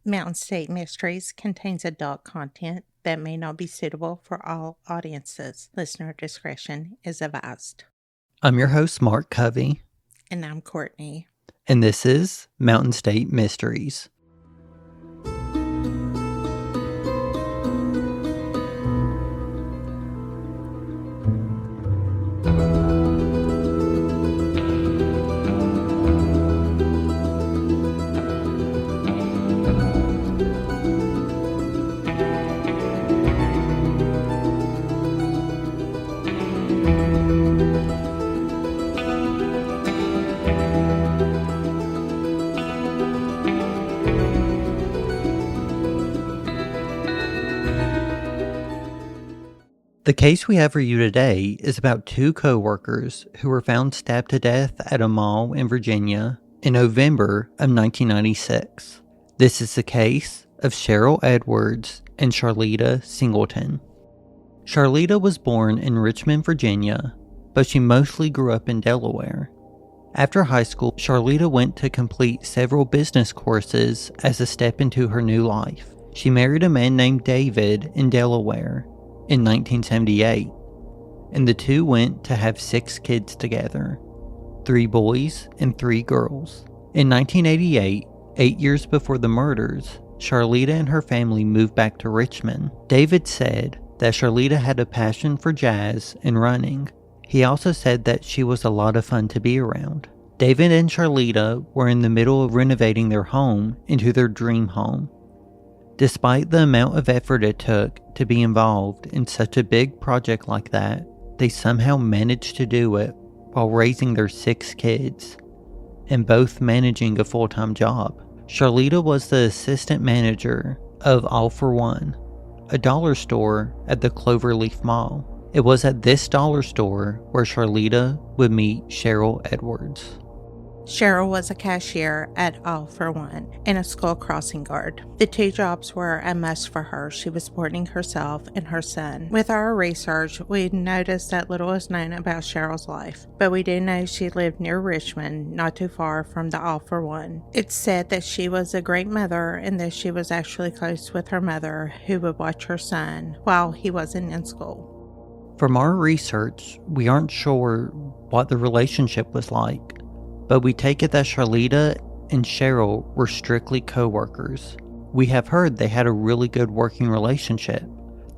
Mountain State Mysteries contains adult content that may not be suitable for all audiences. Listener discretion is advised. I'm your host, Mark Covey. And I'm Courtney. And this is Mountain State Mysteries. The case we have for you today is about two co-workers who were found stabbed to death at a mall in Virginia in November of 1996. This is the case of Cheryl Edwards and Charlita Singleton. Charlita was born in Richmond, Virginia, but she mostly grew up in Delaware. After high school, Charlita went to complete several business courses as a step into her new life. She married a man named David in Delaware in 1978, and the two went to have 6 kids together, 3 boys and 3 girls. In 1988, 8 years before the murders, Charlita and her family moved back to Richmond. David said that Charlita had a passion for jazz and running. He also said that she was a lot of fun to be around. David and Charlita were in the middle of renovating their home into their dream home. Despite the amount of effort it took to be involved in such a big project like that, they somehow managed to do it while raising their 6 kids and both managing a full-time job. Charlita was the assistant manager of All For One, a dollar store at the Cloverleaf Mall. It was at this dollar store where Charlita would meet Cheryl Edwards. Cheryl was a cashier at All For One and a school crossing guard. The 2 jobs were a must for her. She was supporting herself and her son. With our research, we noticed that little is known about Cheryl's life, but we do know she lived near Richmond, not too far from the All For One. It's said that she was a great mother and that she was actually close with her mother, who would watch her son while he wasn't in school. From our research, we aren't sure what the relationship was like, but we take it that Charlita and Cheryl were strictly co-workers. We have heard they had a really good working relationship.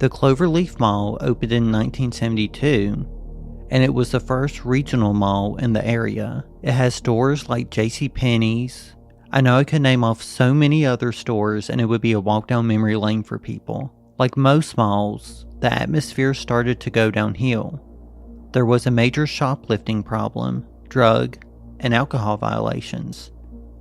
The Cloverleaf Mall opened in 1972, and it was the first regional mall in the area. It has stores like JCPenney's. I know I could name off so many other stores and it would be a walk down memory lane for people. Like most malls, the atmosphere started to go downhill. There was a major shoplifting problem, drug and alcohol violations,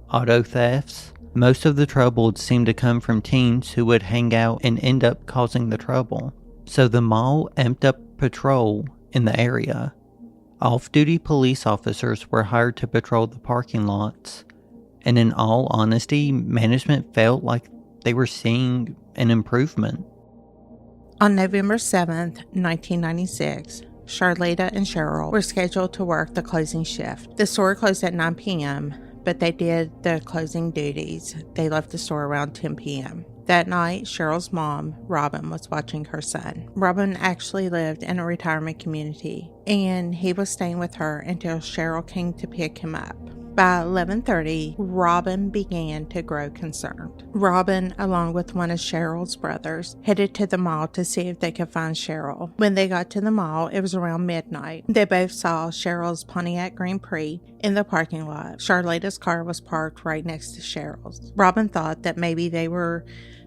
auto thefts. Most of the trouble would seem to come from teens who would hang out and end up causing the trouble. So the mall amped up patrol in the area. Off-duty police officers were hired to patrol the parking lots, and in all honesty, management felt like they were seeing an improvement. On November 7th, 1996, Charlita and Cheryl were scheduled to work the closing shift. The store closed at 9 p.m., but they did the closing duties. They left the store around 10 p.m. That night, Cheryl's mom, Robin, was watching her son. Robin actually lived in a retirement community, and he was staying with her until Cheryl came to pick him up. By 11:30, Robin began to grow concerned. Robin, along with one of Cheryl's brothers, headed to the mall to see if they could find Cheryl. When they got to the mall, it was around midnight. They both saw Cheryl's Pontiac Grand Prix in the parking lot. Charlita's car was parked right next to Cheryl's. Robin thought that maybe they were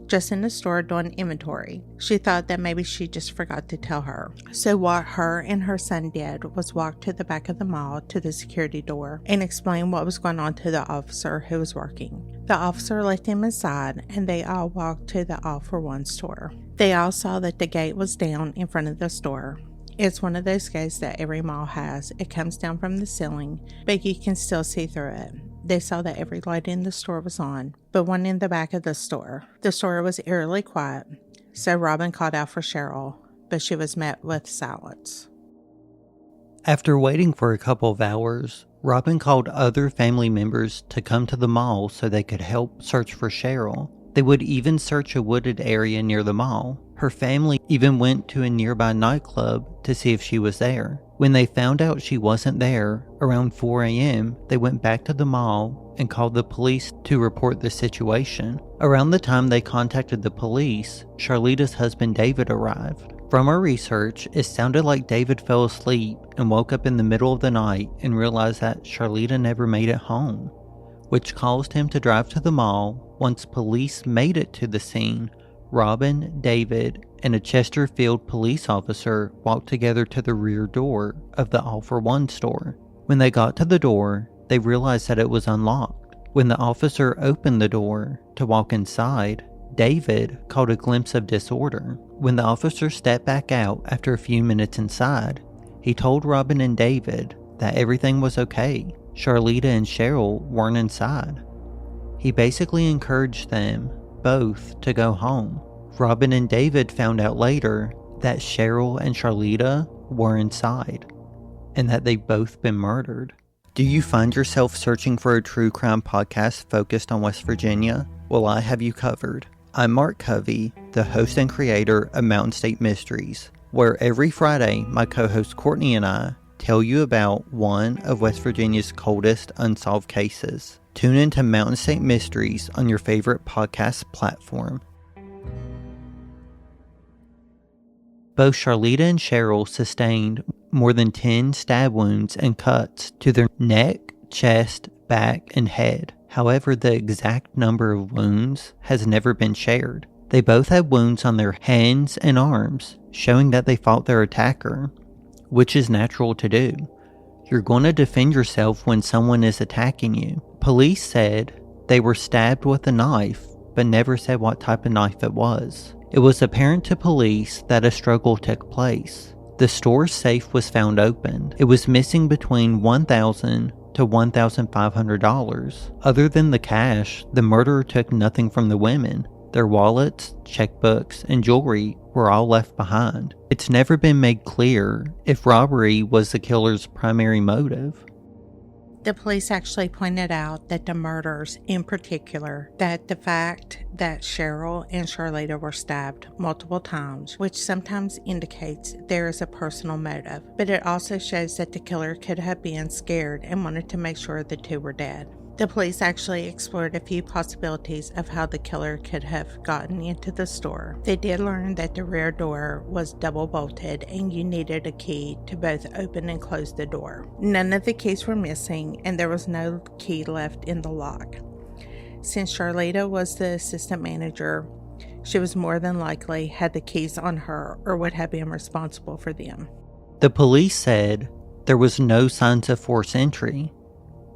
just in the store doing inventory. She thought that maybe she just forgot to tell her. So what her and her son did was walk to the back of the mall to the security door and explain what was going on to the officer who was working. The officer let them inside and they all walked to the All For One store. They all saw that the gate was down in front of the store. It's one of those gates that every mall has. It comes down from the ceiling, but you can still see through it. They saw that every light in the store was on, but one in the back of the store. The store was eerily quiet, so Robin called out for Cheryl, but she was met with silence. After waiting for a couple of hours, Robin called other family members to come to the mall so they could help search for Cheryl. They would even search a wooded area near the mall. Her family even went to a nearby nightclub to see if she was there. When they found out she wasn't there, around 4 a.m., they went back to the mall and called the police to report the situation. Around the time they contacted the police, Charlita's husband David arrived. From our research, it sounded like David fell asleep and woke up in the middle of the night and realized that Charlita never made it home, which caused him to drive to the mall. Once police made it to the scene, Robin, David, and a Chesterfield police officer walked together to the rear door of the All for One store. When they got to the door, they realized that it was unlocked. When the officer opened the door to walk inside, David caught a glimpse of disorder. When the officer stepped back out after a few minutes inside, he told Robin and David that everything was okay. Charlita and Cheryl weren't inside. He basically encouraged them both to go home. Robin and David found out later that Cheryl and Charlita were inside and that they'd both been murdered. Do you find yourself searching for a true crime podcast focused on West Virginia? Well, I have you covered. I'm Mark Covey, the host and creator of Mountain State Mysteries, where every Friday my co-host Courtney and I tell you about one of West Virginia's coldest unsolved cases. Tune into Mountain State Mysteries on your favorite podcast platform. Both Charlita and Cheryl sustained more than 10 stab wounds and cuts to their neck, chest, back, and head. However, the exact number of wounds has never been shared. They both had wounds on their hands and arms, showing that they fought their attacker, which is natural to do. You're going to defend yourself when someone is attacking you. Police said they were stabbed with a knife, but never said what type of knife it was. It was apparent to police that a struggle took place. The store's safe was found open. It was missing between $1,000 to $1,500. Other than the cash, the murderer took nothing from the women. Their wallets, checkbooks, and jewelry were all left behind. It's never been made clear if robbery was the killer's primary motive. The police actually pointed out that the murders, in particular, that the fact that Cheryl and Charlita were stabbed multiple times, which sometimes indicates there is a personal motive, but it also shows that the killer could have been scared and wanted to make sure the two were dead. The police actually explored a few possibilities of how the killer could have gotten into the store. They did learn that the rear door was double bolted and you needed a key to both open and close the door. None of the keys were missing and there was no key left in the lock. Since Charlita was the assistant manager, she was more than likely had the keys on her or would have been responsible for them. The police said there was no signs of forced entry,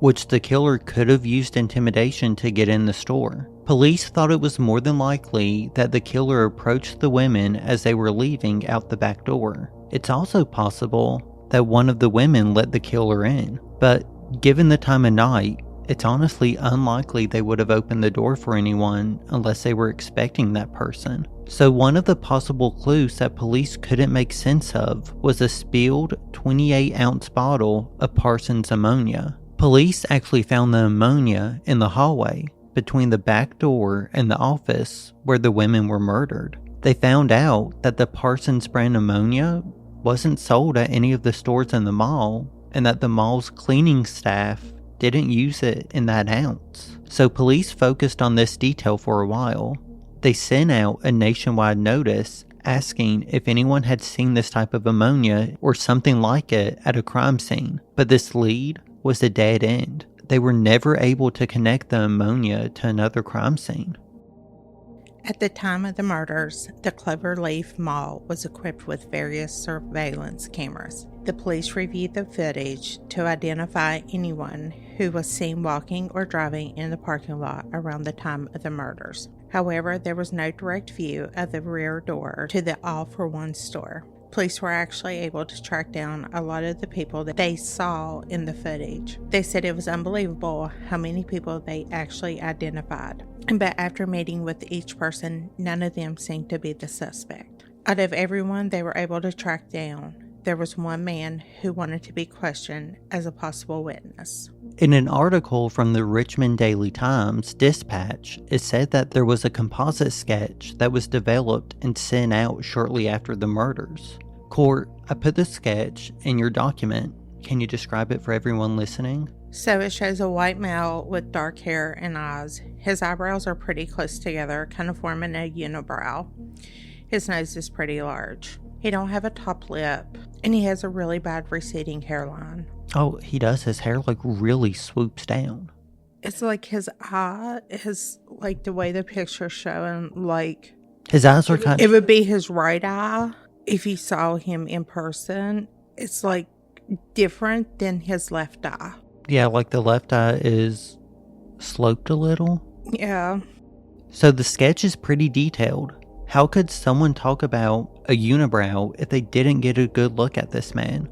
which the killer could have used intimidation to get in the store. Police thought it was more than likely that the killer approached the women as they were leaving out the back door. It's also possible that one of the women let the killer in, but given the time of night, it's honestly unlikely they would have opened the door for anyone unless they were expecting that person. So one of the possible clues that police couldn't make sense of was a spilled 28-ounce bottle of Parsons ammonia. Police actually found the ammonia in the hallway between the back door and the office where the women were murdered. They found out that the Parsons brand ammonia wasn't sold at any of the stores in the mall and that the mall's cleaning staff didn't use it in that ounce. So police focused on this detail for a while. They sent out a nationwide notice asking if anyone had seen this type of ammonia or something like it at a crime scene. But this lead was a dead end. They were never able to connect the ammonia to another crime scene. At the time of the murders, the Cloverleaf Mall was equipped with various surveillance cameras. The police reviewed the footage to identify anyone who was seen walking or driving in the parking lot around the time of the murders. However, there was no direct view of the rear door to the All for One store. Police were actually able to track down a lot of the people that they saw in the footage. They said it was unbelievable how many people they actually identified. But after meeting with each person, none of them seemed to be the suspect. Out of everyone they were able to track down, there was one man who wanted to be questioned as a possible witness. In an article from the Richmond Daily Times Dispatch, it said that there was a composite sketch that was developed and sent out shortly after the murders. Court, I put the sketch in your document. Can you describe it for everyone listening? So it shows a white male with dark hair and eyes. His eyebrows are pretty close together, kind of forming a unibrow. His nose is pretty large. He don't have a top lip, and he has a really bad receding hairline. Oh, he does. His hair really swoops down. It's like his eye is like the way the picture's showing, like his eyes are kind of... It would be his right eye if you saw him in person. It's like different than his left eye. Yeah, like the left eye is sloped a little. Yeah. So the sketch is pretty detailed. How could someone talk about a unibrow if they didn't get a good look at this man?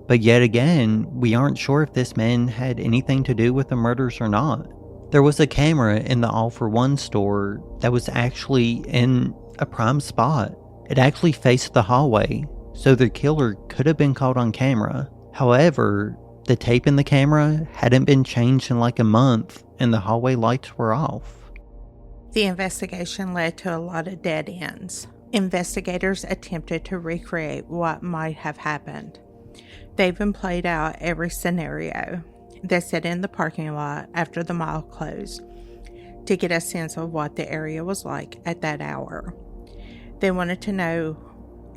But yet again, we aren't sure if this man had anything to do with the murders or not. There was a camera in the All for One store that was actually in a prime spot. It actually faced the hallway, so the killer could have been caught on camera. However, the tape in the camera hadn't been changed in like a month, and the hallway lights were off. The investigation led to a lot of dead ends. Investigators attempted to recreate what might have happened. They even played out every scenario. They sat in the parking lot after the mall closed to get a sense of what the area was like at that hour. They wanted to know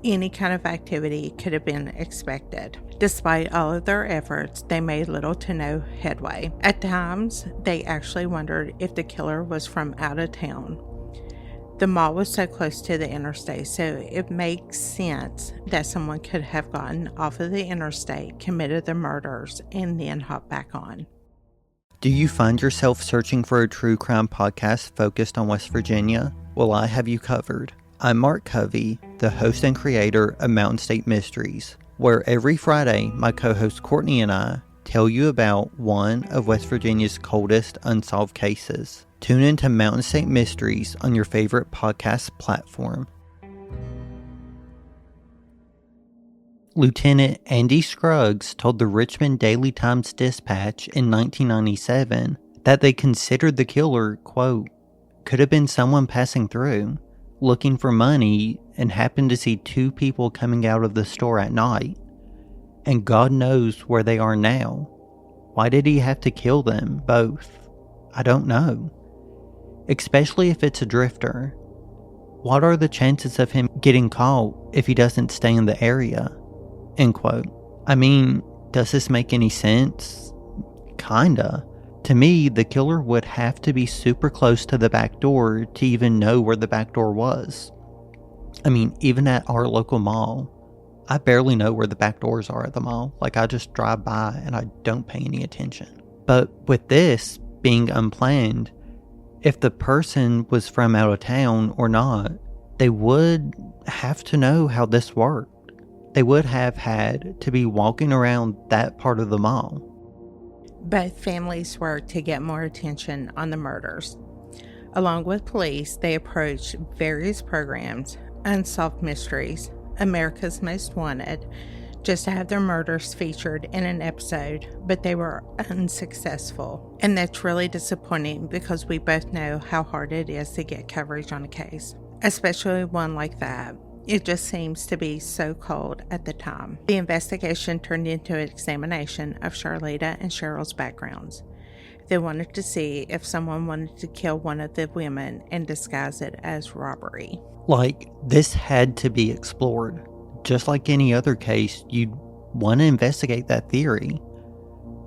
any kind of activity could have been expected. Despite all of their efforts, they made little to no headway. At times, they actually wondered if the killer was from out of town. The mall was so close to the interstate, so it makes sense that someone could have gotten off of the interstate, committed the murders, and then hopped back on. Do you find yourself searching for a true crime podcast focused on West Virginia? Well, I have you covered. I'm Mark Covey, the host and creator of Mountain State Mysteries, where every Friday, my co-host Courtney and I tell you about one of West Virginia's coldest unsolved cases. Tune into Mountain State Mysteries on your favorite podcast platform. Lieutenant Andy Scruggs told the Richmond Daily Times Dispatch in 1997 that they considered the killer, quote, could have been someone passing through, looking for money, and happened to see two people coming out of the store at night. And God knows where they are now. Why did he have to kill them both? I don't know. Especially if it's a drifter. What are the chances of him getting caught if he doesn't stay in the area? End quote. I mean, does this make any sense? Kinda. To me, the killer would have to be super close to the back door to even know where the back door was. I mean, even at our local mall, I barely know where the back doors are at the mall. Like, I just drive by and I don't pay any attention. But with this being unplanned, if the person was from out of town or not, they would have to know how this worked. They would have had to be walking around that part of the mall. Both families worked to get more attention on the murders. Along with police, they approached various programs, Unsolved Mysteries, America's Most Wanted, just to have their murders featured in an episode, but they were unsuccessful. And that's really disappointing because we both know how hard it is to get coverage on a case, especially one like that. It just seems to be so cold at the time. The investigation turned into an examination of Charlita and Cheryl's backgrounds. They wanted to see if someone wanted to kill one of the women and disguise it as robbery. Like, this had to be explored. Just like any other case, you'd want to investigate that theory.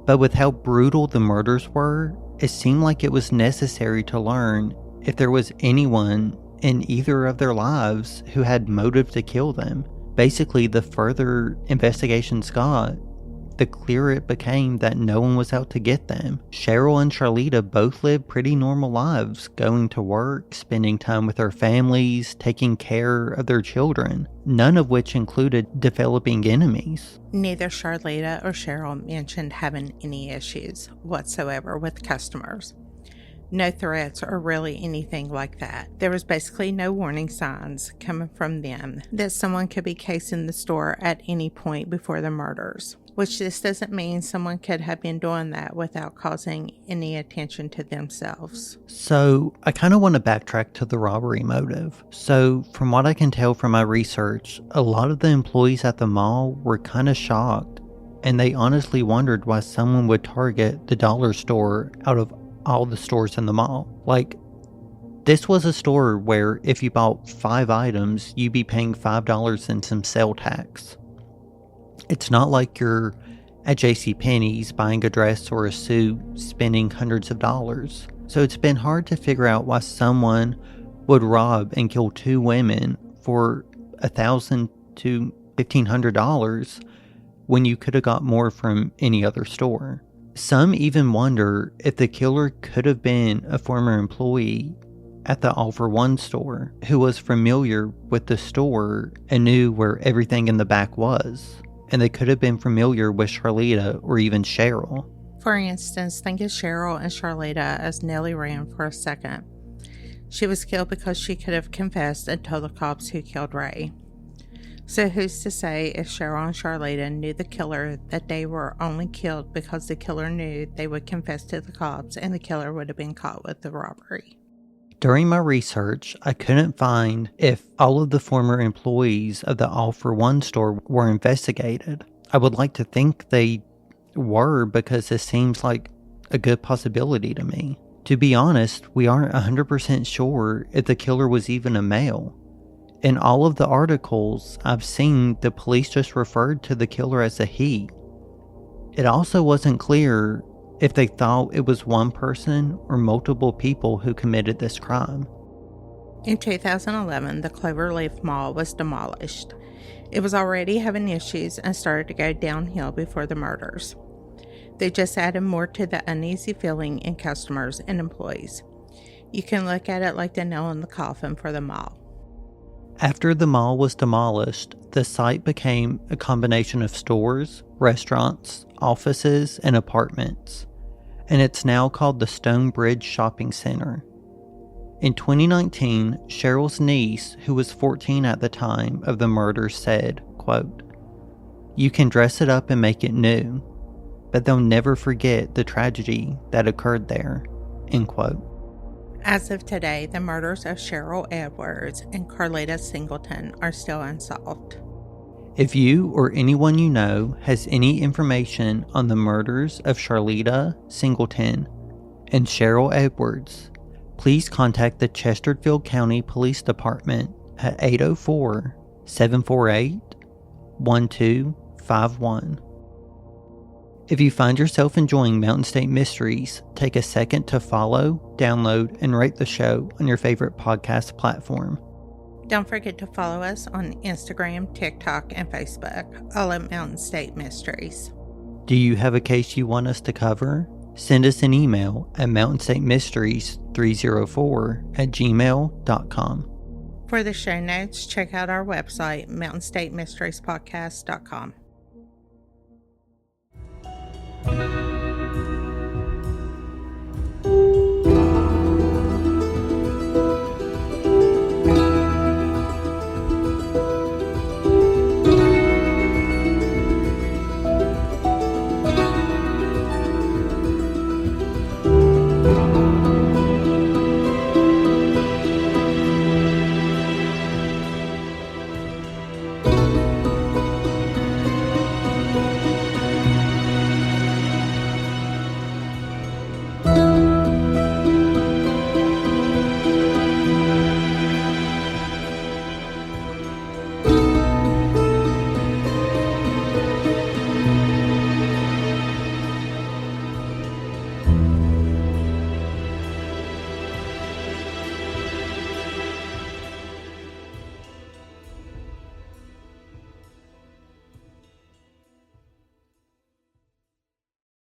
But with how brutal the murders were, it seemed like it was necessary to learn if there was anyone in either of their lives who had motive to kill them. Basically, the further investigations got, the clearer it became that no one was out to get them. Cheryl and Charlita both lived pretty normal lives, going to work, spending time with their families, taking care of their children, none of which included developing enemies. Neither Charlita or Cheryl mentioned having any issues whatsoever with customers. No threats or really anything like that. There was basically no warning signs coming from them that someone could be casing the store at any point before the murders, which this doesn't mean someone could have been doing that without causing any attention to themselves. So I kind of want to backtrack to the robbery motive. So from what I can tell from my research, a lot of the employees at the mall were kind of shocked, and they honestly wondered why someone would target the dollar store out of all the stores in the mall. Like, this was a store where if you bought 5 items, you'd be paying $5 in some sale tax. It's not like you're at JCPenney's buying a dress or a suit, spending hundreds of dollars. So it's been hard to figure out why someone would rob and kill 2 women for $1,000 to $1,500 when you could have got more from any other store. Some even wonder if the killer could have been a former employee at the All for One store who was familiar with the store and knew where everything in the back was. And they could have been familiar with Charlita or even Cheryl. For instance, think of Cheryl and Charlita as Nellie ran for a second. She was killed because she could have confessed and told the cops who killed Ray. So who's to say if Cheryl and Charlita knew the killer that they were only killed because the killer knew they would confess to the cops and the killer would have been caught with the robbery? During my research, I couldn't find if all of the former employees of the All for One store were investigated. I would like to think they were because this seems like a good possibility to me. To be honest, we aren't 100% sure if the killer was even a male. In all of the articles I've seen, the police just referred to the killer as a he. It also wasn't clear if they thought it was one person or multiple people who committed this crime. In 2011, the Cloverleaf Mall was demolished. It was already having issues and started to go downhill before the murders. They just added more to the uneasy feeling in customers and employees. You can look at it like the nail in the coffin for the mall. After the mall was demolished, the site became a combination of stores, restaurants, offices, and apartments, and it's now called the Stonebridge Shopping Center. In 2019, Cheryl's niece, who was 14 at the time of the murder, said, quote, "You can dress it up and make it new, but they'll never forget the tragedy that occurred there," end quote. As of today, the murders of Cheryl Edwards and Charlita Singleton are still unsolved. If you or anyone you know has any information on the murders of Charlita Singleton and Cheryl Edwards, please contact the Chesterfield County Police Department at 804-748-1251. If you find yourself enjoying Mountain State Mysteries, take a second to follow, download, and rate the show on your favorite podcast platform. Don't forget to follow us on Instagram, TikTok, and Facebook, all at Mountain State Mysteries. Do you have a case you want us to cover? Send us an email at mountainstatemysteries304@gmail.com. For the show notes, check out our website, mountainstatemysteriespodcast.com.